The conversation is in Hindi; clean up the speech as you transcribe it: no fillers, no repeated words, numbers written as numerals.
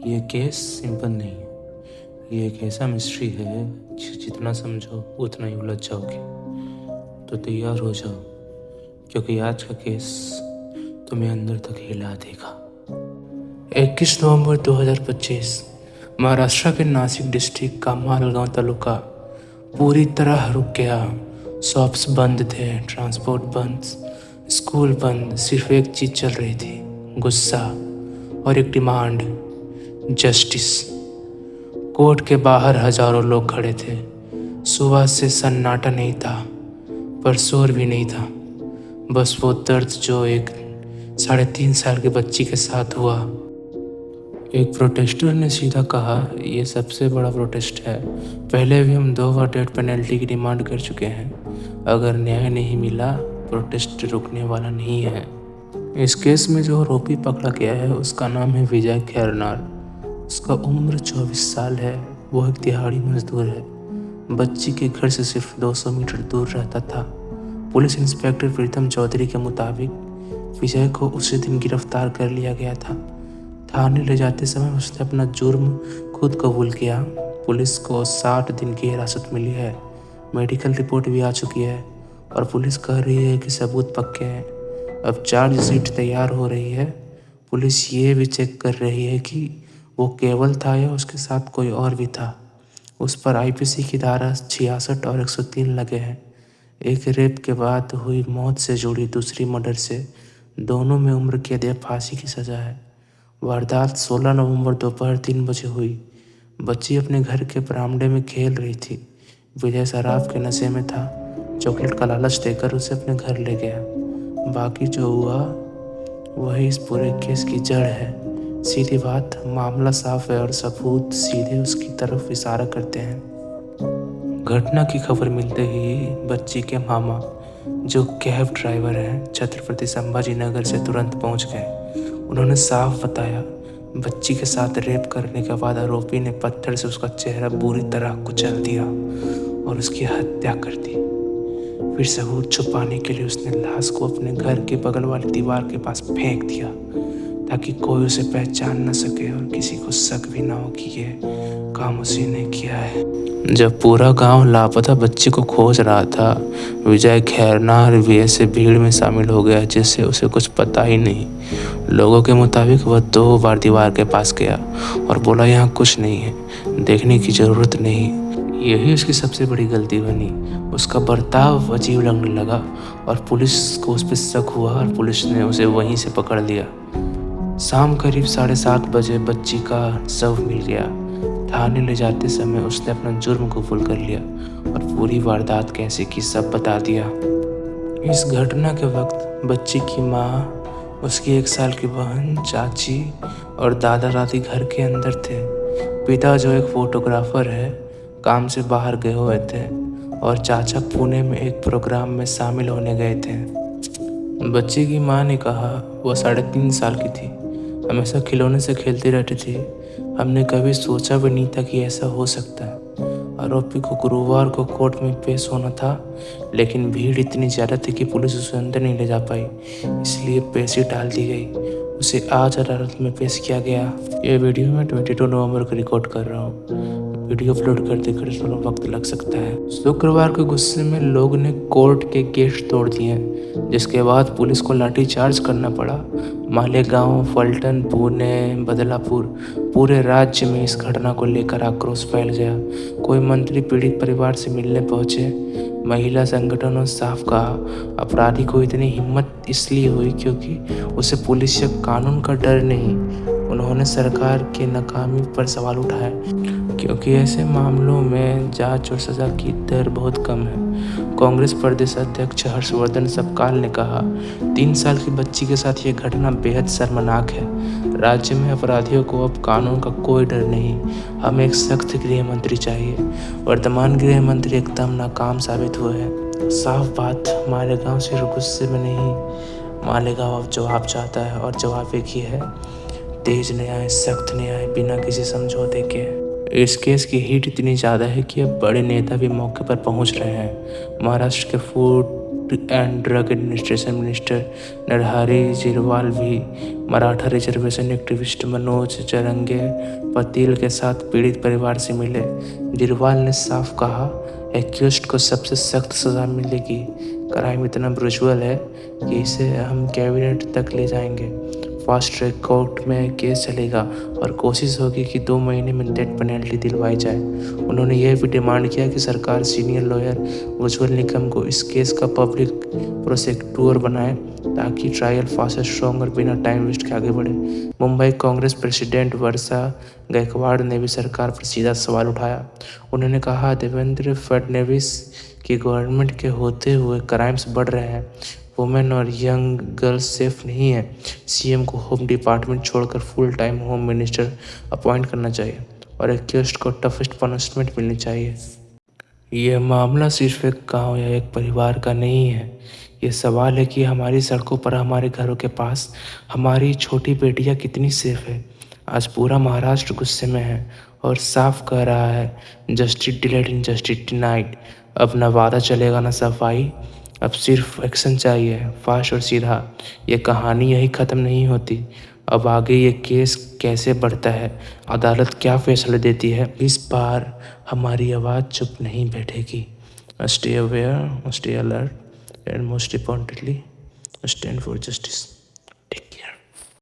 ये केस सिंपल नहीं है। ये एक ऐसा मिस्ट्री है जितना समझो उतना ही उलझ जाओगे। तो तैयार हो जाओ, क्योंकि आज का केस तुम्हें अंदर तक हिला देगा। 21 नवंबर 2025 महाराष्ट्र के नासिक डिस्ट्रिक्ट का मालगांव तालुका पूरी तरह रुक गया। शॉप्स बंद थे, ट्रांसपोर्ट बंद, स्कूल बंद। सिर्फ एक चीज़ चल रही थी, गुस्सा और एक डिमांड, जस्टिस। कोर्ट के बाहर हजारों लोग खड़े थे। सुबह से सन्नाटा नहीं था, पर शोर भी नहीं था। बस वो दर्द जो एक 3.5 साल की बच्ची के साथ हुआ। एक प्रोटेस्टर ने सीधा कहा, ये सबसे बड़ा प्रोटेस्ट है। पहले भी हम 2 बार डेथ पेनल्टी की डिमांड कर चुके हैं। अगर न्याय नहीं मिला, प्रोटेस्ट रुकने वाला नहीं है। इस केस में जो आरोपी पकड़ा गया है उसका नाम है विजय खैरनार। उसका उम्र 24 साल है। वो एक दिहाड़ी मजदूर है। बच्ची के घर से सिर्फ 200 मीटर दूर रहता था। पुलिस इंस्पेक्टर प्रीतम चौधरी के मुताबिक विजय को उसी दिन गिरफ्तार कर लिया गया था। थाने ले जाते समय उसने अपना जुर्म खुद कबूल किया। पुलिस को 60 दिन की हिरासत मिली है। मेडिकल रिपोर्ट भी आ चुकी है और पुलिस कह रही है कि सबूत पक्के हैं। अब चार्जशीट तैयार हो रही है। पुलिस ये भी चेक कर रही है कि वो केवल था या उसके साथ कोई और भी था। उस पर आईपीसी की धारा 66 और 103 लगे हैं। एक रेप के बाद हुई मौत से जुड़ी दूसरी मर्डर से दोनों में उम्र कैद या फांसी की सज़ा है। वारदात 16 नवंबर दोपहर 3 बजे हुई। बच्ची अपने घर के बरामदे में खेल रही थी। विजय शराब के नशे में था। चॉकलेट का लालच देकर उसे अपने घर ले गया। बाकी जो हुआ वही इस पूरे केस की जड़ है। सीधी बात, मामला साफ है और सबूत सीधे उसकी तरफ इशारा करते हैं। घटना की खबर मिलते ही बच्ची के मामा, जो कैब ड्राइवर हैं, छत्रपति संभाजी नगर से तुरंत पहुंच गए। उन्होंने साफ बताया, बच्ची के साथ रेप करने के बाद आरोपी ने पत्थर से उसका चेहरा बुरी तरह कुचल दिया और उसकी हत्या कर दी। फिर सबूत छुपाने के लिए उसने लाश को अपने घर के बगल वाली दीवार के पास फेंक दिया, ताकि कोई उसे पहचान न सके और किसी को शक भी ना हो कि ये काम उसी ने किया है। जब पूरा गांव लापता बच्ची को खोज रहा था, विजय खैरनार भी ऐसे भीड़ में शामिल हो गया जिससे उसे कुछ पता ही नहीं। लोगों के मुताबिक वह 2 बार दीवार के पास गया और बोला, यहाँ कुछ नहीं है, देखने की ज़रूरत नहीं। यही उसकी सबसे बड़ी गलती बनी। उसका बर्ताव अजीब लगने लगा और पुलिस को उस पर शक हुआ और पुलिस ने उसे वहीं से पकड़ लिया। शाम करीब 7:30 बजे बच्ची का शव मिल गया। थाने ले जाते समय उसने अपना जुर्म कबूल कर लिया और पूरी वारदात कैसे की सब बता दिया। इस घटना के वक्त बच्ची की माँ, उसकी 1 साल की बहन, चाची और दादा दादी घर के अंदर थे। पिता, जो एक फोटोग्राफर है, काम से बाहर गए हुए थे और चाचा पुणे में एक प्रोग्राम में शामिल होने गए थे। बच्ची की माँ ने कहा, वो 3.5 साल की थी, हमेशा खिलौने से खेलती रहती थी। हमने कभी सोचा भी नहीं था कि ऐसा हो सकता है। आरोपी को गुरुवार को कोर्ट में पेश होना था, लेकिन भीड़ इतनी ज़्यादा थी कि पुलिस उसे अंदर नहीं ले जा पाई, इसलिए पेशी टाल दी गई। उसे आज अदालत में पेश किया गया। ये वीडियो मैं 22 नवंबर को रिकॉर्ड कर रहा हूँ। वीडियो अपलोड करते करते थोड़ा वक्त लग सकता है। शुक्रवार के गुस्से में लोग ने कोर्ट के गेट तोड़ दिए, जिसके बाद पुलिस को लाठीचार्ज करना पड़ा। मालेगांव, फलटन, पुणे, बदलापुर, पूरे राज्य में इस घटना को लेकर आक्रोश फैल गया। कोई मंत्री पीड़ित परिवार से मिलने पहुंचे। महिला संगठनों ने साफ कहा, अपराधी को इतनी हिम्मत इसलिए हुई क्योंकि उसे पुलिस या कानून का डर नहीं। उन्होंने सरकार की नाकामी पर सवाल उठाए, क्योंकि ऐसे मामलों में जांच और सजा की दर बहुत कम है। कांग्रेस प्रदेश अध्यक्ष हर्षवर्धन सबकाल ने कहा, 3 साल की बच्ची के साथ ये घटना बेहद शर्मनाक है। राज्य में अपराधियों को अब कानून का कोई डर नहीं। हमें एक सख्त गृह मंत्री चाहिए। वर्तमान गृह मंत्री एकदम नाकाम साबित हुए हैं। साफ बात, मालेगांव सिर्फ गुस्से में नहीं, मालेगांव अब जवाब चाहता है और जवाब एक ही है, तेज न्याय, सख्त न्याय, बिना किसी समझौते के। इस केस की हीट इतनी ज़्यादा है कि अब बड़े नेता भी मौके पर पहुंच रहे हैं। महाराष्ट्र के food and drug administration minister Narhari Zirwal भी मराठा रिजर्वेशन एक्टिविस्ट मनोज जरंगे पटेल के साथ पीड़ित परिवार से मिले। झिरवाल ने साफ कहा, एक्यूज्ड को सबसे सख्त सजा मिलेगी। क्राइम इतना ब्रुचुअल है कि इसे हम कैबिनेट तक ले जाएंगे। फास्ट ट्रैक कोर्ट में केस चलेगा और कोशिश होगी कि 2 महीने में डेथ पेनल्टी दिलवाई जाए। उन्होंने यह भी डिमांड किया कि सरकार सीनियर लॉयर उज्ज्वल निकम को इस केस का पब्लिक प्रोसिक्यूटर बनाए ताकि ट्रायल फास्ट, स्ट्रॉन्ग और बिना टाइम वेस्ट के आगे बढ़े। मुंबई कांग्रेस प्रेसिडेंट वर्षा गायकवाड़ ने भी सरकार पर सीधा सवाल उठाया। उन्होंने कहा, देवेंद्र फडणवीस की गवर्नमेंट के होते हुए क्राइम्स बढ़ रहे हैं। वुमेन और यंग गर्ल्स सेफ नहीं है। सीएम को होम डिपार्टमेंट छोड़कर full time home minister appoint करना चाहिए और एक्यूज्ड को टफेस्ट पनिशमेंट मिलनी चाहिए। यह मामला सिर्फ एक गांव या एक परिवार का नहीं है। ये सवाल है कि हमारी सड़कों पर, हमारे घरों के पास हमारी छोटी बेटियां कितनी सेफ है। आज पूरा महाराष्ट्र गुस्से में है और साफ कह रहा है, justice delayed in justice denied. अब न वादा चलेगा न सफाई, अब सिर्फ एक्शन चाहिए, फास्ट और सीधा। ये कहानी यही ख़त्म नहीं होती। अब आगे ये केस कैसे बढ़ता है, अदालत क्या फैसले देती है, इस बार हमारी आवाज़ चुप नहीं बैठेगी। Stay aware, stay alert and most importantly stand for justice.